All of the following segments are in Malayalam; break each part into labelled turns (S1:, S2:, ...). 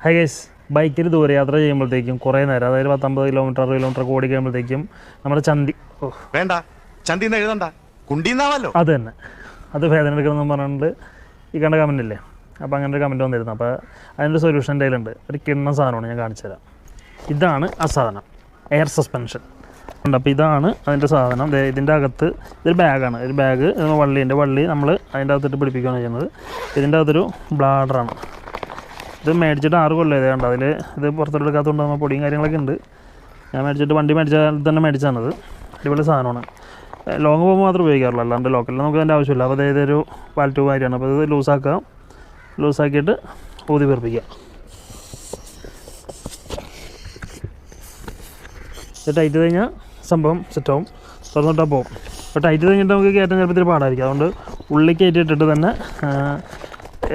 S1: ഹൈ ഗൈസ്, ബൈക്കിൽ ദൂരയാത്ര ചെയ്യുമ്പോഴത്തേക്കും കുറേ നേരം, അതായത് 50 കിലോമീറ്റർ 60 കിലോമീറ്റർ ഓടി കഴിയുമ്പോഴത്തേക്കും നമ്മുടെ ചന്തി
S2: വേണ്ട ചന്തി എഴുതണ്ട കുണ്ടിന്നാവല്ലോ
S1: അത് തന്നെ, അത് വേദന എടുക്കണമെന്ന് പറഞ്ഞിട്ട് ഈ കണ്ട കമൻ്റ് ഇല്ലേ, അപ്പോൾ അങ്ങനെ ഒരു കമൻറ്റ് വന്നിരുന്നു. അപ്പോൾ അതിൻ്റെ സൊല്യൂഷൻ എൻ്റെ കയ്യിലുണ്ട്. ഒരു കിണ്ണ സാധനമാണ്, ഞാൻ കാണിച്ചു തരാം. ഇതാണ് ആ സാധനം, എയർ സസ്പെൻഷൻ ഉണ്ട്. അപ്പോൾ ഇതാണ് അതിൻ്റെ സാധനം. ഇതിൻ്റെ അകത്ത് ഇതൊരു ബാഗാണ്. ഒരു ബാഗ് വള്ളി നമ്മൾ അതിൻ്റെ അകത്തിട്ട് പിടിപ്പിക്കുകയാണ് ചെയ്യുന്നത്. ഇതിൻ്റെ അകത്തൊരു ബ്ലാഡറാണ്. ഇത് മേടിച്ചിട്ട് 6 കൊല്ലം കണ്ട. അതിൽ ഇത് പുറത്തെടുക്കാത്തതുകൊണ്ട് നമ്മൾ പൊടിയും കാര്യങ്ങളൊക്കെ ഉണ്ട്. ഞാൻ വണ്ടി മേടിച്ചാൽ തന്നെ മേടിച്ചാണത്. അടിപൊളി സാധനമാണ്. ലോങ് പോകുമ്പോൾ മാത്രമേ ഉപയോഗിക്കാറുള്ളൂ, അല്ലാണ്ട് ലോക്കലിൽ നമുക്ക് അതിൻ്റെ ആവശ്യമില്ല. അപ്പോൾ അതായത് ഒരു പാൽ ട്യൂബ് കാര്യമാണ്. അപ്പോൾ ഇത് ലൂസാക്കിയിട്ട് ഊതി വീർപ്പിക്കുക. ഇത് ടൈറ്റ് കഴിഞ്ഞാൽ സംഭവം സെറ്റാവും, തുറന്നിട്ടാൽ പോകും. അപ്പോൾ ടൈറ്റ് കഴിഞ്ഞിട്ട് നമുക്ക് കയറ്റാൻ ചിലപ്പോൾ ഇത്തിരി പാടായിരിക്കും. അതുകൊണ്ട് ഉള്ളിൽ കയറ്റിയിട്ടിട്ട് തന്നെ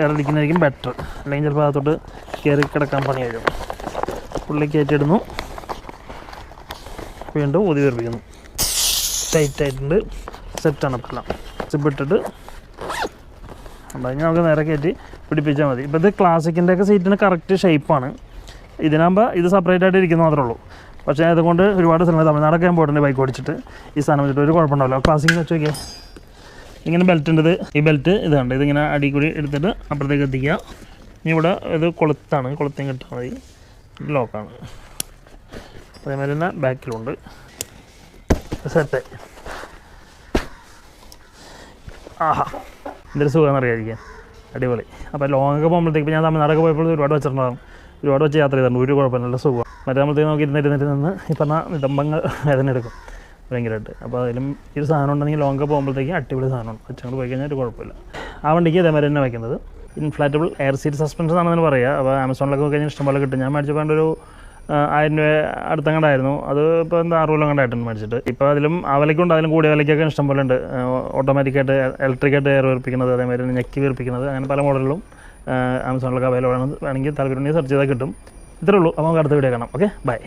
S1: ഇറടിക്കുന്നതായിരിക്കും ബെറ്റർ. അല്ലെങ്കിൽ ചിലപ്പോൾ അകത്തോട്ട് കയറി കിടക്കാൻ പണി വരും. ഉള്ളിൽ കയറ്റിയിടുന്നു, വീണ്ടും ഊതി വീർപ്പിക്കുന്നു. ടൈറ്റായിട്ടുണ്ട്, സെറ്റാണ്. ഇപ്പോൾ എല്ലാം ചിപ്പിട്ടിട്ട് ഉണ്ടായി നമുക്ക് നേരെ കയറ്റി പിടിപ്പിച്ചാൽ മതി. ഇപ്പോൾ ഇത് ക്ലാസിക്കിൻ്റെയൊക്കെ സീറ്റിന് കറക്റ്റ് ഷേപ്പാണ്. ഇതിനാകുമ്പോൾ ഇത് സെപ്പറേറ്റ് ആയിട്ട് ഇരിക്കുന്ന മാത്രമേ ഉള്ളൂ. പക്ഷേ അതുകൊണ്ട് ഒരുപാട് സ്ഥലങ്ങൾ തമിഴ്നാടൊക്കെ ഞാൻ പോയിട്ടുണ്ട് ബൈക്ക് ഓടിച്ചിട്ട്. ഈ സാധനം വെച്ചിട്ട് ഒരു കുഴപ്പമുണ്ടാവില്ല. ക്ലാസിക്കിന് വെച്ച് നോക്കിയാൽ ഇങ്ങനെ ബെൽറ്റ് ഉണ്ട്. ഈ ബെൽറ്റ് ഇത് കണ്ട്, ഇതിങ്ങനെ അടി കൂടി എടുത്തിട്ട് അപ്പുറത്തേക്ക് എത്തിക്കുക. ഇനി ഇവിടെ ഇത് കൊളുത്താണ്, കൊളുത്തേം കിട്ടാൽ മതി. ലോക്കാണ്. അതേമാതിരി തന്നെ ബാക്കിലുണ്ട്. സെറ്റ്. ആഹാ, എന്തൊരു സുഖമെന്ന് അറിയാതിരിക്കാൻ, അടിപൊളി. അപ്പോൾ ലോങ്ങൊക്കെ പോകുമ്പോഴത്തേക്ക് ഞാൻ തമിഴ്നാടൊക്കെ പോയപ്പോൾ ഒരുപാട് വെച്ചിട്ടുണ്ടാകും. ഒരുപാട് വെച്ച് യാത്ര ചെയ്തിട്ടുണ്ട്. ഒരു കുഴപ്പമില്ല, നല്ല സുഖം. മറ്റേ നമ്മളത്തേക്ക് നോക്കി ഇരുന്നിട്ട് നിന്ന് ഈ പറഞ്ഞ നിതംബങ്ങൾ വേദന എടുക്കും ഭയങ്കരമായിട്ട്. അപ്പോൾ അതിലും ഈ ഒരു സാധനം ഉണ്ടെങ്കിൽ ലോങ്ങൊക്കെ പോകുമ്പോഴത്തേക്ക് അടിപൊളി സാധനമാണ്. വെച്ചുകൊണ്ട് പോയി കഴിഞ്ഞാൽ ഒരു കുഴപ്പമില്ല. ആ വണ്ടിക്ക് അതേമാതിരി തന്നെ വയ്ക്കുന്നത് ഇൻഫ്ലാറ്റബിൾ എയർ സീറ്റ് സസ്പെൻഷൻ ആണെന്ന് പറയുക. അപ്പോൾ ആമസോണിലൊക്കെ നോക്കി കഴിഞ്ഞാൽ ഇഷ്ടംപോലെ കിട്ടും. ഞാൻ മേടിച്ചപ്പോൾ ഒരു 1000 രൂപ അടുത്തങ്ങണ്ടായിരുന്നു. അത് ഇപ്പോൾ എന്താ 60 കൊല്ലം കണ്ടായിട്ടുണ്ട് മേടിച്ചിട്ട്. ഇപ്പോൾ അതിലും ആ വിലയ്ക്കുണ്ട്, അതിലും കൂടിയ വിലയ്ക്കൊക്കെ ഇഷ്ടംപോലെ ഉണ്ട്. ഓട്ടോമാറ്റിക്കായിട്ട് ഇലക്ട്രിക്കായിട്ട് എയർ വീർപ്പിക്കുന്നത്, അതേമാതിരി ഞെക്കി വീർപ്പിക്കുന്നത്, അങ്ങനെ പല മോഡലിലും ആമസോണിലൊക്കെ അവൈലബിൾ ആണ്. വേണമെങ്കിൽ താല്പര്യം സെർച്ച് ചെയ്താൽ കിട്ടും. ഇത്രേ ഉള്ളൂ. അപ്പോൾ നമുക്ക് അടുത്ത വീഡിയോ കാണാം. Okay, by.